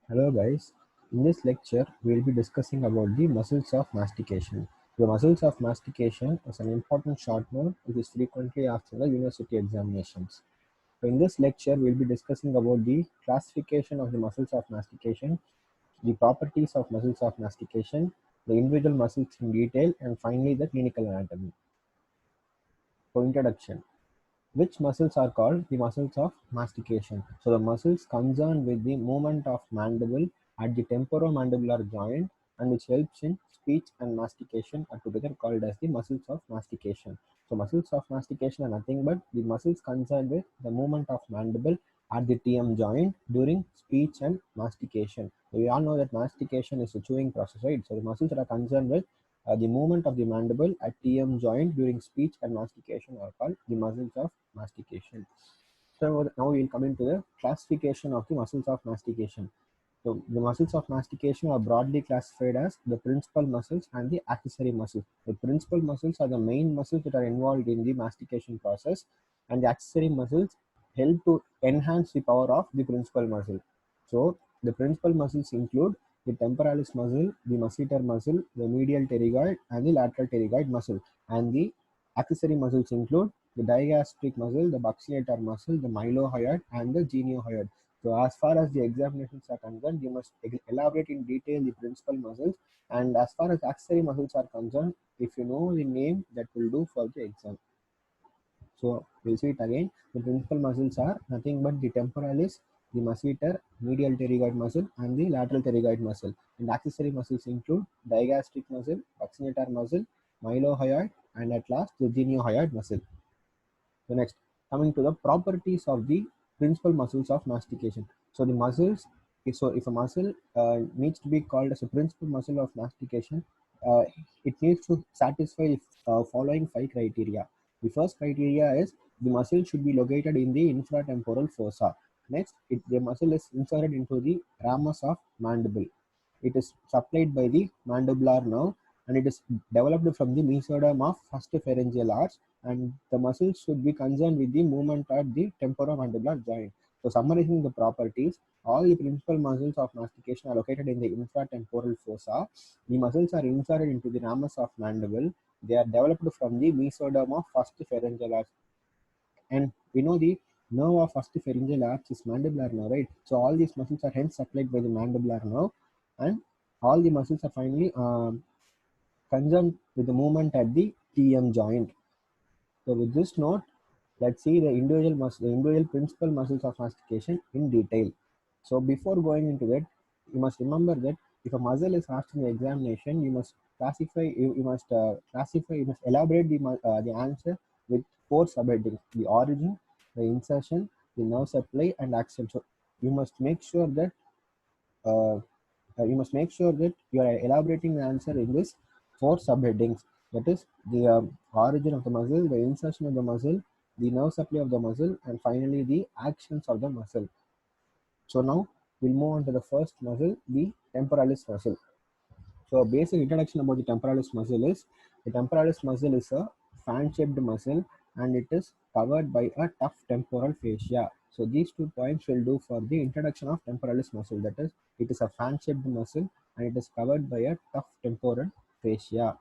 Hello guys, in this lecture we will be discussing about the muscles of mastication. The muscles of mastication is an important short note which is frequently asked in the university examinations. So in this lecture we will be discussing about the classification of the muscles of mastication, the properties of muscles of mastication, the individual muscles in detail, and finally the clinical anatomy. So introduction. Which muscles are called the muscles of mastication? So the muscles concerned with the movement of mandible at the temporomandibular joint and which helps in speech and mastication are together called as the muscles of mastication. So muscles of mastication are nothing but the muscles concerned with the movement of mandible at the TM joint during speech and mastication. So we all know that mastication is a chewing process, right? So the muscles that are concerned with the movement of the mandible at TM joint during speech and mastication are called the muscles of mastication. So now we will come into the classification of the muscles of mastication. So the muscles of mastication are broadly classified as the principal muscles and the accessory muscles. The principal muscles are the main muscles that are involved in the mastication process, and the accessory muscles help to enhance the power of the principal muscle. So the principal muscles include the temporalis muscle, the masseter muscle, the medial pterygoid, and the lateral pterygoid muscle. And the accessory muscles include the digastric muscle, the buccinator muscle, the mylohyoid, and the geniohyoid. So as far as the examinations are concerned, you must elaborate in detail the principal muscles. And as far as accessory muscles are concerned, if you know the name, that will do for the exam. So we'll see it again. The principal muscles are nothing but the temporalis, the masseter, medial pterygoid muscle, and the lateral pterygoid muscle. And accessory muscles include digastric muscle, buccinator muscle, mylohyoid, and at last the geniohyoid muscle. So next, coming to the properties of the principal muscles of mastication. So the muscles, so if a muscle needs to be called as a principal muscle of mastication, uh, it needs to satisfy following five criteria. The first criteria is the muscle should be located in the infratemporal fossa. Next, the muscle is inserted into the ramus of mandible. It is supplied by the mandibular nerve and it is developed from the mesoderm of first pharyngeal arch, and the muscles should be concerned with the movement at the temporomandibular joint. So summarizing the properties, all the principal muscles of mastication are located in the infratemporal fossa. The muscles are inserted into the ramus of mandible. They are developed from the mesoderm of first pharyngeal arch. And we know the nerve of first pharyngeal arch is mandibular nerve, right? So all these muscles are hence supplied by the mandibular nerve, and all the muscles are finally concerned with the movement at the TM joint. So with this note, let's see the individual principal muscles of mastication in detail. So before going into that, you must remember that if a muscle is asked in the examination, you must you must elaborate the answer with four subheadings: the origin, the insertion, the nerve supply, and action. So you must make sure that uh, you are elaborating the answer in this four subheadings. That is the origin of the muscle, the insertion of the muscle, the nerve supply of the muscle, and finally the actions of the muscle. So now we'll move on to the first muscle, the temporalis muscle. So a basic introduction about the temporalis muscle is the temporalis muscle is a fan-shaped muscle and it is covered by a tough temporal fascia. So these 2 points will do for the introduction of temporalis muscle. That is, it is a fan-shaped muscle and it is covered by a tough temporal fascia.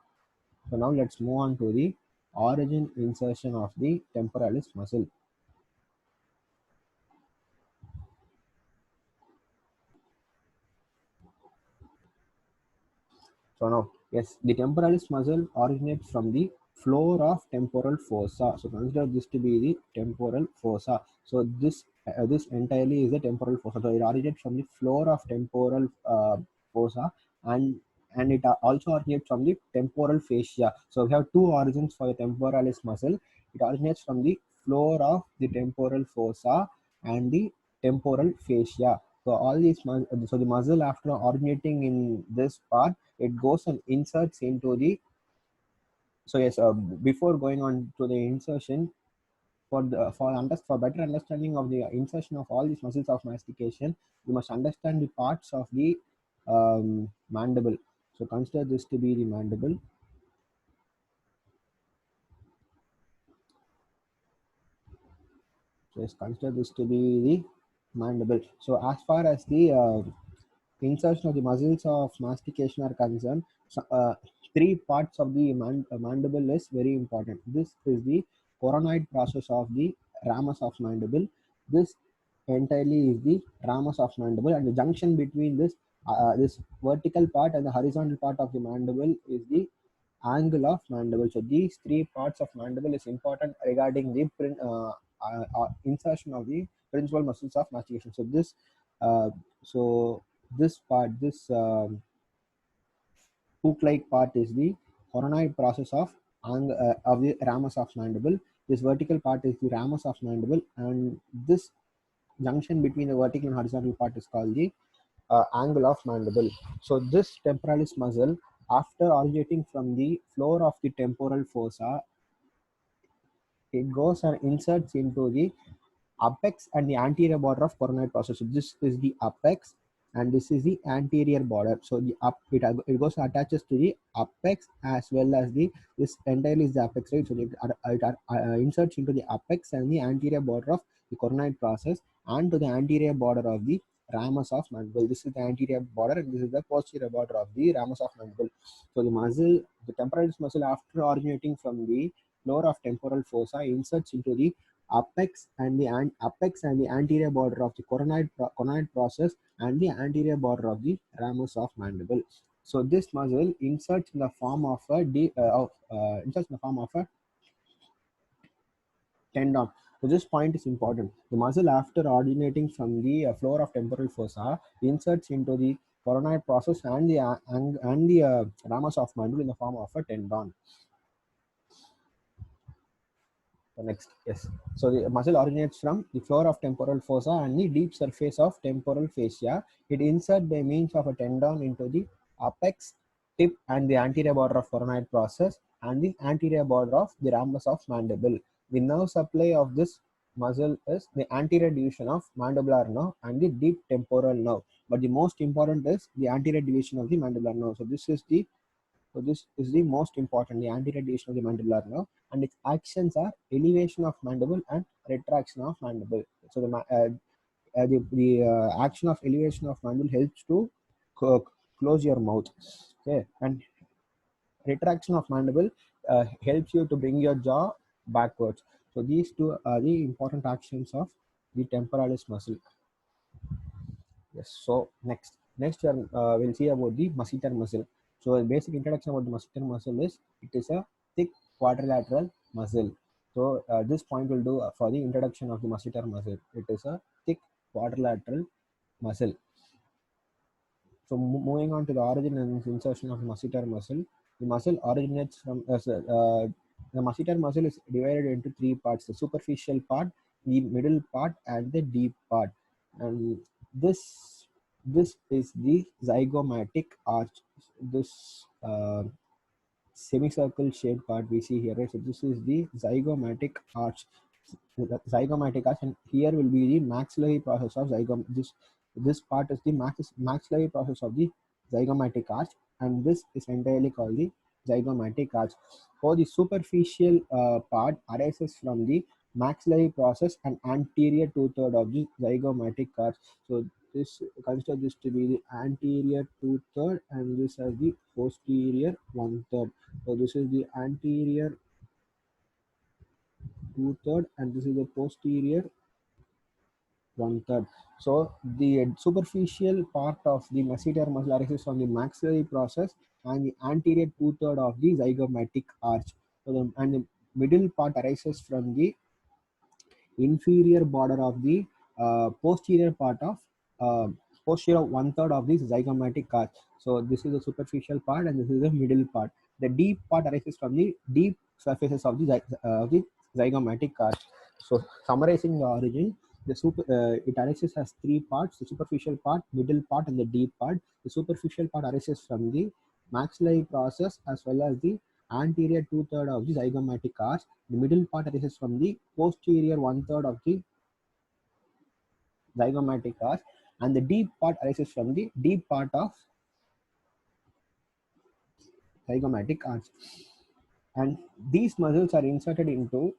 So now let's move on to the origin insertion of the temporalis muscle. So now, yes, the temporalis muscle originates from the floor of temporal fossa. So consider this to be the temporal fossa. So this entirely is the temporal fossa. So it originates from the floor of temporal fossa, and it also originates from the temporal fascia. So we have two origins for the temporalis muscle. It originates from the floor of the temporal fossa and the temporal fascia. So all these so the muscle after originating in this part, it goes and inserts into the. So yes, before going on to the insertion, for better understanding of the insertion of all these muscles of mastication, you must understand the parts of the mandible. So consider this to be the mandible. So yes, consider this to be the mandible. So as far as the insertion of the muscles of mastication are concerned, three parts of the mandible is very important. This is the coronoid process of the ramus of mandible. This entirely is the ramus of mandible, and the junction between this vertical part and the horizontal part of the mandible is the angle of mandible. So these three parts of mandible is important regarding the insertion of the principal muscles of mastication. So uh, so this part, this hook-like part is the coronoid process of the ramus of mandible. This vertical part is the ramus of mandible, and this junction between the vertical and horizontal part is called the angle of mandible. So this temporalis muscle, after originating from the floor of the temporal fossa, it goes and inserts into the apex and the anterior border of coronoid process. So this is the apex and this is the anterior border. So the it goes attaches to the apex as well as the this entirely is the apex, right? So it inserts into the apex and the anterior border of the coronoid process and to the anterior border of the ramus of mandible. This is the anterior border and this is the posterior border of the ramus of mandible. So the temporalis muscle, after originating from the floor of temporal fossa, inserts into the apex and the anterior border of the coronoid process and the anterior border of the ramus of mandible. So this muscle inserts in the form of a tendon. So this point is important. The muscle, after originating from the floor of temporal fossa, inserts into the coronoid process and the ramus of mandible in the form of a tendon. Next, yes. So the muscle originates from the floor of temporal fossa and the deep surface of temporal fascia. It inserts by means of a tendon into the apex, tip, and the anterior border of coronoid process and the anterior border of the ramus of mandible. The nerve supply of this muscle is the anterior division of mandibular nerve and the deep temporal nerve. But the most important is the anterior division of the mandibular nerve. So this is the most important, the anterior division of the mandibular nerve, and its actions are elevation of mandible and retraction of mandible. So the action of elevation of mandible helps to close your mouth. Okay, and retraction of mandible helps you to bring your jaw backwards. So these two are the important actions of the temporalis muscle. Yes. So next we'll see about the masseter muscle. So the basic introduction about the masseter muscle is it is a thick quadrilateral muscle. So this point will do for the introduction of the masseter muscle. It is a thick quadrilateral muscle. So moving on to the origin and insertion of the masseter muscle. The muscle originates from the masseter muscle is divided into three parts: the superficial part, the middle part, and the deep part. And this this is the zygomatic arch. This semicircle shaped part we see here, right? So this is the zygomatic arch. The zygomatic arch, and here will be the maxillary process of zygom. This part is the maxillary process of the zygomatic arch, and this is entirely called the zygomatic arch. For the superficial part arises from the maxillary process and anterior two-third of the zygomatic arch. So this consider this to be the anterior two-third and this as the posterior one-third. So this is the anterior two-third and this is the posterior one-third. So the superficial part of the masseter muscle arises from the maxillary process and the anterior two-third of the zygomatic arch. So and the middle part arises from the inferior border of the posterior part of uh, posterior one-third of this zygomatic arch. So this is the superficial part and this is the middle part. The deep part arises from the deep surfaces of the zygomatic arch. So summarizing the origin, it arises as three parts: the superficial part, middle part, and the deep part. The superficial part arises from the maxillary process as well as the anterior two-third of the zygomatic arch. The middle part arises from the posterior one-third of the zygomatic arch, and the deep part arises from the deep part of zygomatic arch. And these muscles are inserted into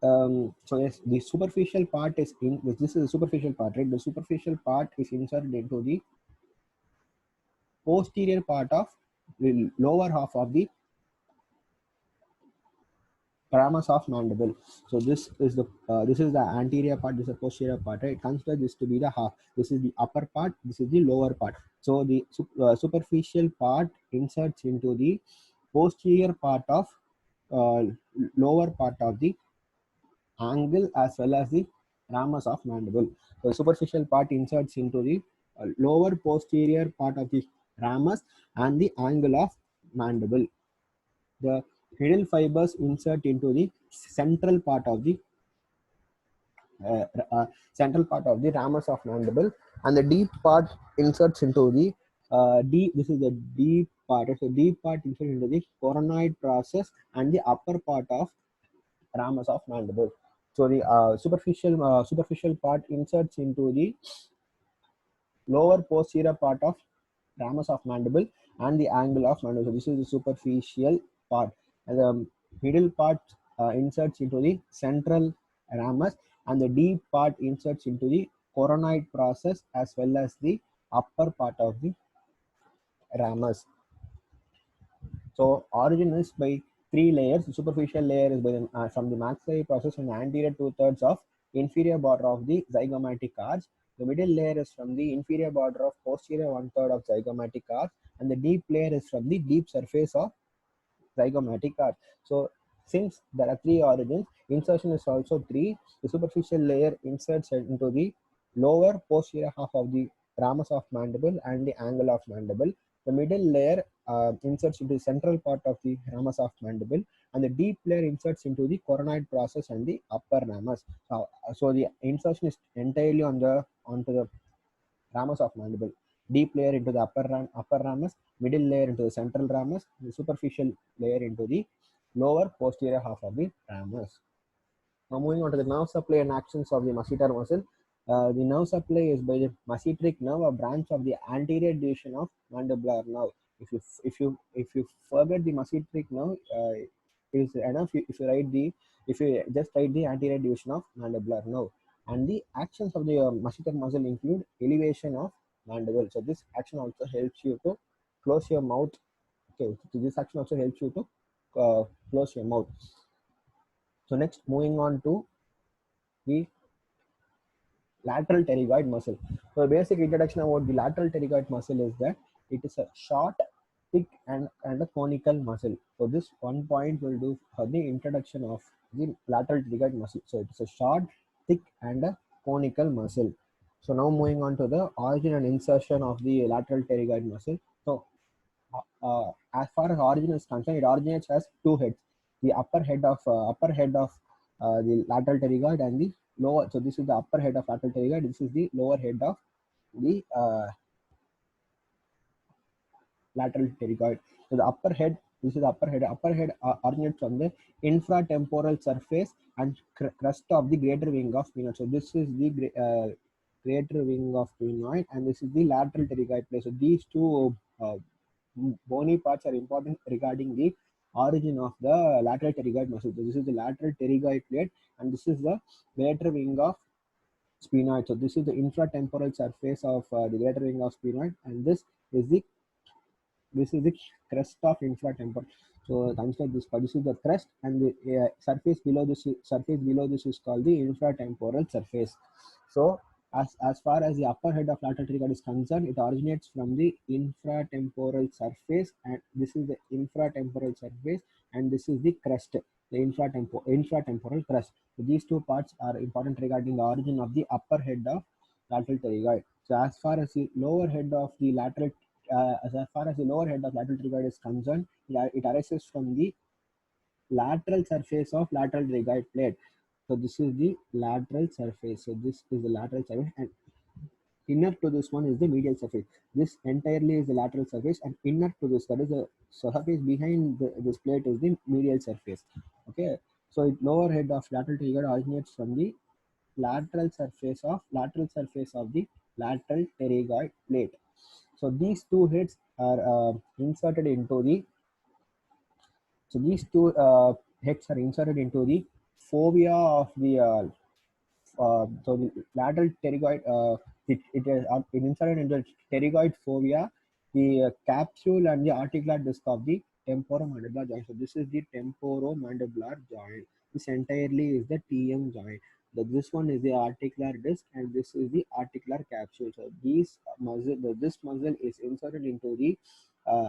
So yes, the superficial part is in. This is the superficial part, right? The superficial part is inserted into the posterior part of the lower half of the ramus of mandible. So this is the anterior part. This is the posterior part. Right? Consider this to be the half. This is the upper part. This is the lower part. So the superficial part inserts into the posterior part of uh, lower part of the angle as well as the ramus of mandible. The superficial part inserts into the lower posterior part of the ramus and the angle of mandible. The middle fibers insert into the central part of the uh, uh, ramus of mandible, and the deep part inserts into the deep. This is the deep part. So deep part inserts into the coronoid process and the upper part of ramus of mandible. So the superficial part inserts into the lower posterior part of ramus of mandible and the angle of mandible. So this is the superficial part, and the middle part inserts into the central ramus, and the deep part inserts into the coronoid process as well as the upper part of the ramus. So origin is by three layers. The superficial layer is by from the maxillary process and anterior two-thirds of inferior border of the zygomatic arch. The middle layer is from the inferior border of posterior one-third of zygomatic arch, and the deep layer is from the deep surface of zygomatic arch. So since there are three origins, insertion is also three. The superficial layer inserts into the lower posterior half of the ramus of mandible and the angle of mandible. The middle layer inserts into the central part of the ramus of mandible, and the deep layer inserts into the coronoid process and the upper ramus. So the insertion is entirely onto the ramus of mandible. Deep layer into the upper ramus, middle layer into the central ramus, the superficial layer into the lower posterior half of the ramus. Now moving on to the nerve supply and actions of the masseter muscle. The nerve supply is by the masseteric nerve, a branch of the anterior division of mandibular nerve. If you forget the masseteric nerve, it is enough if you just write the anterior division of mandibular nerve. And the actions of the masseter muscle include elevation of mandible. So this action also helps you to close your mouth. Okay, so this action also helps you to close your mouth. So next, moving on to the lateral pterygoid muscle. So the basic introduction about the lateral pterygoid muscle is that it is a short, thick, and a conical muscle. So this one point will do for the introduction of the lateral pterygoid muscle. So it is a short, thick, and a conical muscle. So now moving on to the origin and insertion of the lateral pterygoid muscle. So as far as origin is concerned, it originates as two heads: the upper head of the lateral pterygoid and the lower. So this is the upper head of lateral pterygoid. This is the lower head of the lateral pterygoid. So the upper head. This is the upper head. Upper head originates from the infratemporal surface and crest of the greater wing of sphenoid. So this is the greater wing of sphenoid, and this is the lateral pterygoid place. So these two bony parts are important regarding the origin of the lateral pterygoid muscle. So this is the lateral pterygoid plate, and this is the greater wing of sphenoid. So this is the infratemporal surface of the greater wing of sphenoid, and is the this is the crest of infratemporal. So consider this part. This is the crest, and the surface below this is called the infratemporal surface. So as far as the upper head of lateral pterygoid is concerned, it originates from the infratemporal surface, and this is the infratemporal surface, and this is the crest, the infratemporal crest. So these two parts are important regarding the origin of the upper head of lateral pterygoid. So as far as the lower head of the lateral as far as the lower head of lateral pterygoid is concerned, it arises from the lateral surface of lateral pterygoid plate. So this is the lateral surface. So this is the lateral surface, and inner to this one is the medial surface. This entirely is the lateral surface, and inner to this, that is the surface behind this plate, is the medial surface. Okay, so lower head of lateral pterygoid originates from the lateral surface of the lateral pterygoid plate. So these two heads are inserted into the. So these two heads are inserted into the fovea of the so the lateral pterygoid, it is inserted into the pterygoid fovea, the capsule and the articular disc of the temporomandibular joint. So this is the temporomandibular joint. This entirely is the TM joint. This one is the articular disc and this is the articular capsule. So this muscle is inserted into the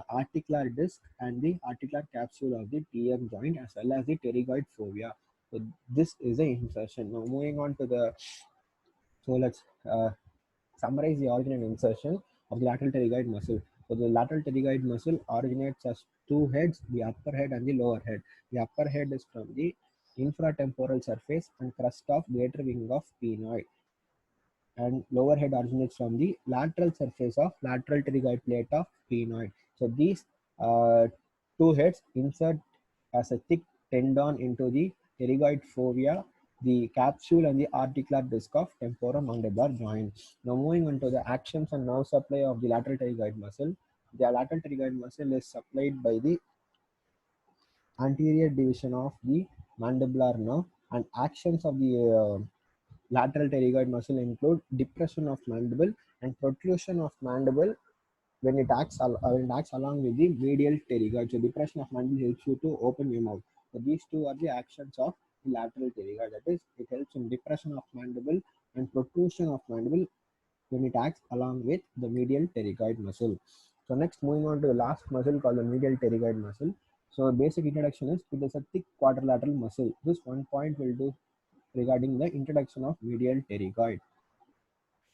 articular disc and the articular capsule of the TM joint as well as the pterygoid fovea. So this is the insertion. Now moving on to the, so let's summarize the origin and insertion of the lateral pterygoid muscle. So the lateral pterygoid muscle originates as two heads, the upper head and the lower head. The upper head is from the infratemporal surface and crest of greater wing of penoid, and lower head originates from the lateral surface of lateral pterygoid plate of penoid. So these two heads insert as a thick tendon into the pterygoid fovea, the capsule and the articular disc of temporomandibular joint. Now moving on to the actions and nerve supply of the lateral pterygoid muscle. The lateral pterygoid muscle is supplied by the anterior division of the mandibular nerve, and actions of the lateral pterygoid muscle include depression of mandible and protrusion of mandible when it acts along with the medial pterygoid. So depression of mandible helps you to open your mouth. So these two are the actions of the lateral pterygoid. That is, it helps in depression of mandible and protrusion of mandible when it acts along with the medial pterygoid muscle. So next, moving on to the last muscle called the medial pterygoid muscle. So basic introduction is it is a thick quadrilateral muscle. This one point will do regarding the introduction of medial pterygoid.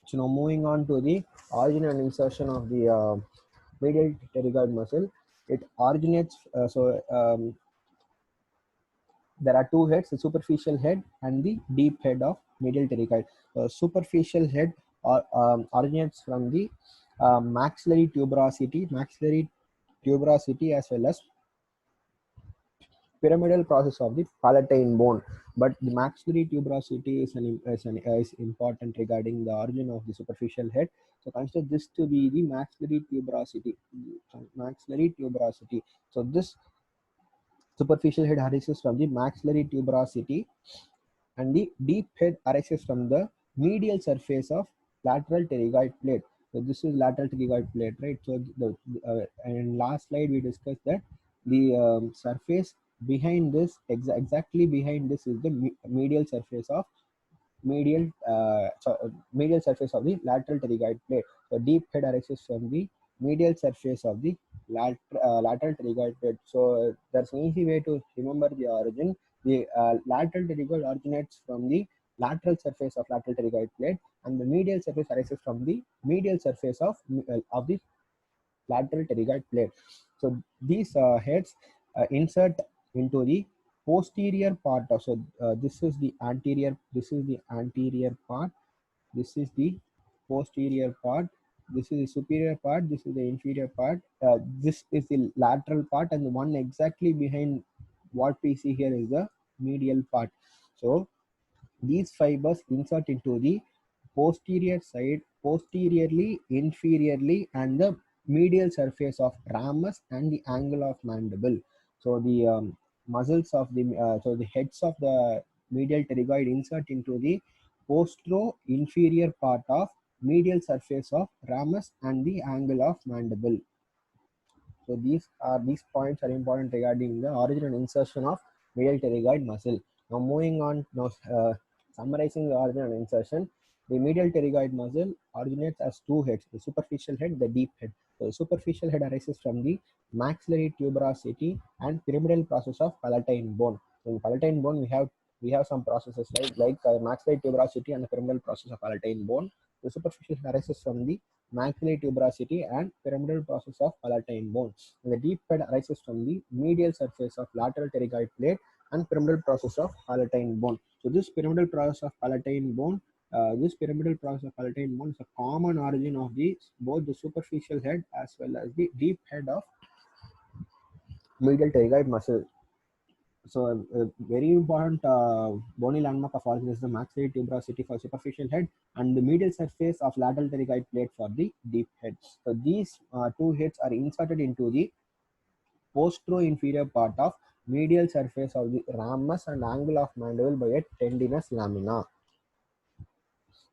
So now moving on to the origin and insertion of the medial pterygoid muscle. It originates, there are two heads, the superficial head and the deep head of medial pterygoid. Superficial head originates from the maxillary tuberosity as well as pyramidal process of the palatine bone. But the maxillary tuberosity is important regarding the origin of the superficial head. So consider this to be the maxillary tuberosity. Maxillary tuberosity. So this superficial head arises from the maxillary tuberosity, and the deep head arises from the medial surface of lateral pterygoid plate. So this is lateral pterygoid plate, right? So and last slide we discussed that the surface behind this, exactly behind this, is the medial surface of medial surface of the lateral pterygoid plate. So deep head arises from the medial surface of the lateral pterygoid plate. So that's an easy way to remember the origin. The lateral pterygoid originates from the lateral surface of lateral pterygoid plate, and the medial surface arises from the medial surface of the lateral pterygoid plate. So these heads insert into the posterior part of, so this is the anterior part, this is the posterior part, this is the superior part, this is the inferior part, this is the lateral part, and the one exactly behind what we see here is the medial part. So these fibers insert into the posterior side, posteriorly, inferiorly, and the medial surface of ramus and the angle of mandible. So the muscles of the so the heads of the medial pterygoid insert into the postero-inferior part of medial surface of ramus and the angle of mandible. So these points are important regarding the origin and insertion of medial pterygoid muscle. Now moving on, now summarizing the origin and insertion, the medial pterygoid muscle originates as two heads, the superficial head, the deep head. So the superficial head arises from the maxillary tuberosity and pyramidal process of palatine bone. So in palatine bone, we have some processes like maxillary tuberosity and the pyramidal process of palatine bone. The superficial head arises from the maxillary tuberosity and pyramidal process of palatine bone. And the deep head arises from the medial surface of lateral pterygoid plate and pyramidal process of palatine bone. So this pyramidal process of palatine bone, is a common origin of both the superficial head as well as the deep head of medial pterygoid muscle. So a very important bony landmark of origin is the maxillary tuberosity for superficial head and the medial surface of lateral pterygoid plate for the deep head. So these two heads are inserted into the postero-inferior part of medial surface of the ramus and angle of mandible by a tendinous lamina.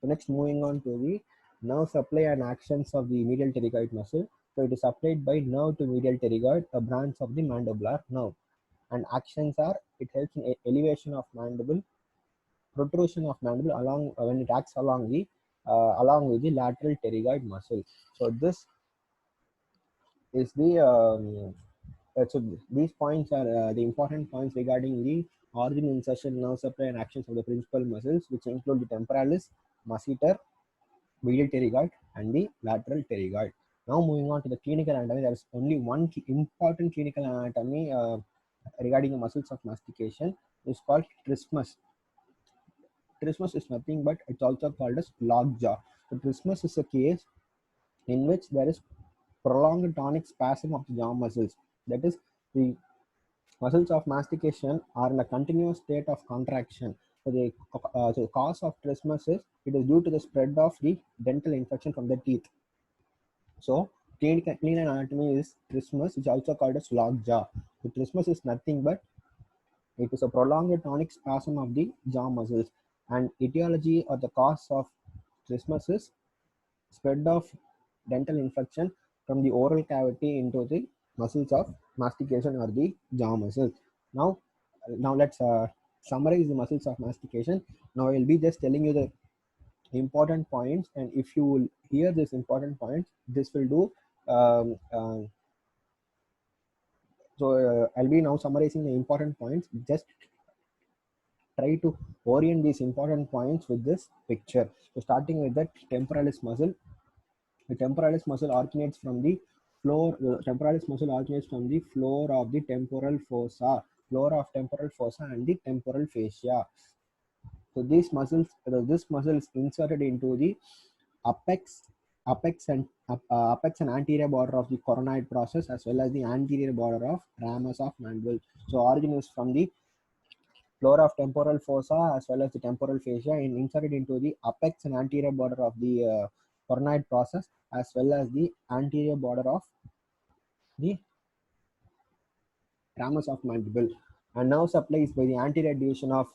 So next, moving on to the nerve supply and actions of the medial pterygoid muscle. So it is supplied by nerve to medial pterygoid, a branch of the mandibular nerve. And actions are, it helps in elevation of mandible, protrusion of mandible along when it acts along with the lateral pterygoid muscle. So this is the so these points are the important points regarding the origin, insertion, nerve supply, and actions of the principal muscles, which include the temporalis, masseter, medial pterygoid, and the lateral pterygoid. Now moving on to the clinical anatomy, there is only one important clinical anatomy regarding the muscles of mastication. Is called trismus. Trismus is nothing but it's also called as lockjaw. So trismus is a case in which there is prolonged tonic spasm of the jaw muscles. That is, the muscles of mastication are in a continuous state of contraction. So the cause of trismus is it is due to the spread of the dental infection from the teeth. So clean anatomy is trismus, which is also called as lockjaw. The trismus is nothing but it is a prolonged tonic spasm of the jaw muscles, and etiology or the cause of trismus is spread of dental infection from the oral cavity into the muscles of mastication or the jaw muscles. Now let's summarize the muscles of mastication. Now I will be just telling you the important points, and if you will hear these important points, this will do. I'll be now summarizing the important points. Just try to orient these important points with this picture. So starting with the temporalis muscle. The temporalis muscle originates from the floor. The temporalis muscle originates from the floor of the temporal fossa, floor of temporal fossa, and the temporal fascia. So this muscle is inserted into the apex, apex and anterior border of the coronoid process, as well as the anterior border of ramus of mandible. So origin is from the floor of temporal fossa as well as the temporal fascia, and inserted into the apex and anterior border of the coronoid process, as well as the anterior border of the ramus of mandible. And nerve supply is by the anterior division of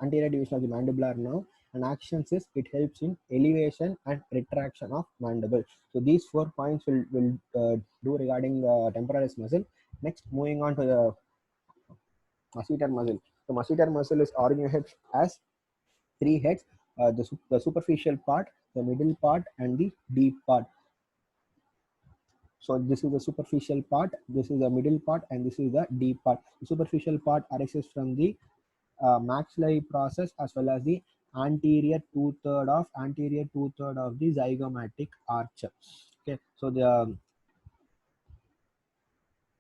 anterior division of the mandibular nerve, and actions is it helps in elevation and retraction of mandible. So these 4 points will do regarding the temporalis muscle. Next, moving on to the masseter muscle. The masseter muscle is organized as 3 heads: the superficial part, the middle part, and the deep part. So this is the superficial part, this is the middle part, and this is the deep part. The superficial part arises from the maxillary process, as well as the anterior two-third of the zygomatic arch. Okay, so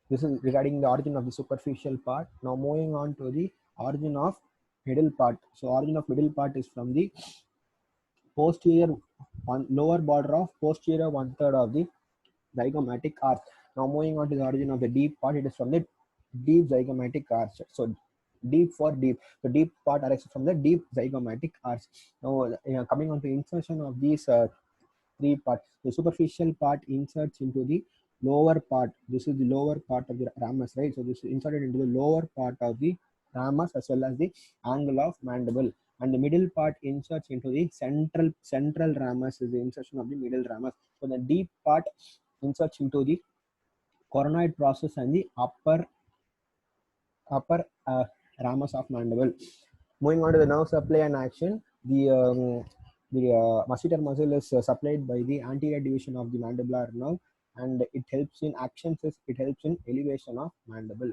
this is regarding the origin of the superficial part. Now moving on to the origin of middle part. So origin of middle part is from the posterior lower border of posterior one-third of the zygomatic arch. Now moving on to the origin of the deep part, it is from the deep zygomatic arch. So deep for deep. The deep part arises from the deep zygomatic arch. Now coming on to insertion of these 3 parts. The superficial part inserts into the lower part. This is the lower part of the ramus, right? So this is inserted into the lower part of the ramus as well as the angle of mandible. And the middle part inserts into the central ramus, is the insertion of the middle ramus. So the deep part inserts into the coronoid process and the upper ramus of mandible. Moving on to the nerve supply and action, the masseter muscle is supplied by the anterior division of the mandibular nerve, and it helps in actions. It helps in elevation of mandible.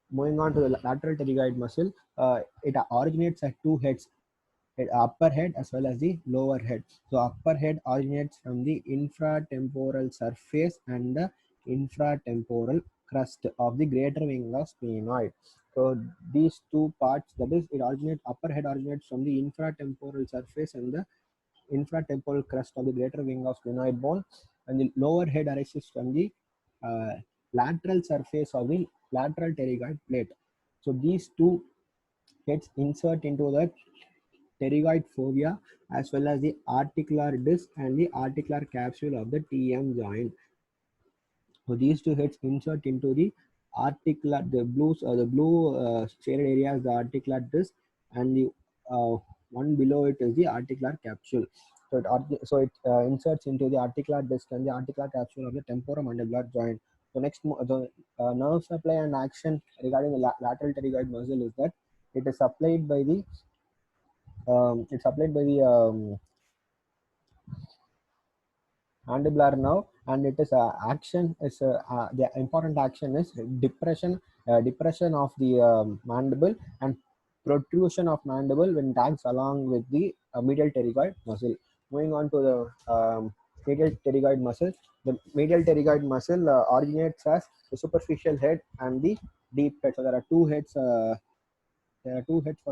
Moving on to the lateral pterygoid muscle, it originates at 2 heads: upper head as well as the lower head. So upper head originates from the infratemporal surface and the infratemporal crust of the greater wing of sphenoid. So these 2 parts, that is, upper head originates from the infratemporal surface and the infratemporal crust of the greater wing of sphenoid bone, and the lower head arises from the uh, lateral surface of the lateral pterygoid plate. So these 2 heads insert into the pterygoid fovea, as well as the articular disc and the articular capsule of the TM joint. So these 2 heads insert into the the blue shaded area is the articular disc, and the one below it is the articular capsule. So it inserts into the articular disc and the articular capsule of the temporomandibular joint. So the nerve supply and action regarding the lateral pterygoid muscle is that it is supplied by the mandibular nerve, and it is action is the important action is depression of the mandible and protrusion of mandible when tags along with the medial pterygoid muscle. Moving on to the medial pterygoid muscle, the medial pterygoid muscle originates as the superficial head and the deep head. So there are two heads for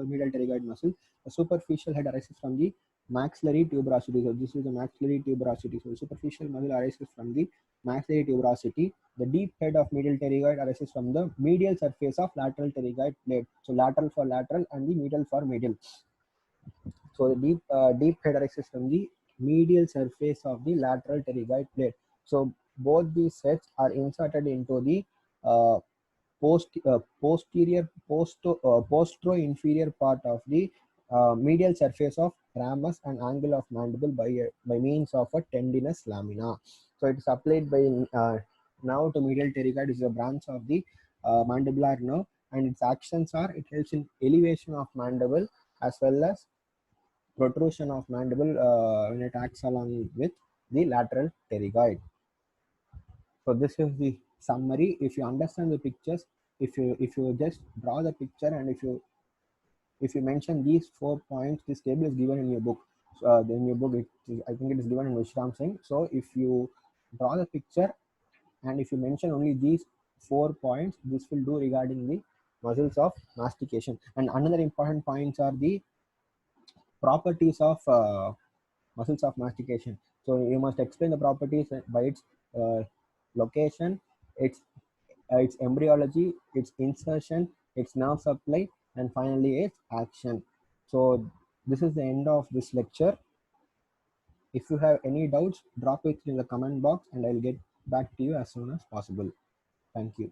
medial pterygoid muscle. The superficial head arises from the maxillary tuberosity. So this is the maxillary tuberosity. So the superficial muscle arises from the maxillary tuberosity. The deep head of medial pterygoid arises from the medial surface of lateral pterygoid plate. So lateral for lateral and the medial for medial. So the deep head arises from the medial surface of the lateral pterygoid plate. So both these heads are inserted into the uh, postero-inferior part of the medial surface of ramus and angle of mandible by means of a tendinous lamina. So it is applied by nerve to medial pterygoid. Is a branch of the mandibular nerve, and its actions are it helps in elevation of mandible as well as protrusion of mandible when it acts along with the lateral pterygoid. So this is the summary. If you understand the pictures, if you just draw the picture, and if you mention these 4 points, this table is given in your book. So, in your book, I think it is given in Vishram Singh. So if you draw the picture and if you mention only these 4 points, this will do regarding the muscles of mastication. And another important points are the properties of muscles of mastication. So you must explain the properties by its uh, location, its embryology, its insertion, its nerve supply, and finally its action. So this is the end of this lecture. If you have any doubts, drop it in the comment box and I'll get back to you as soon as possible. Thank you.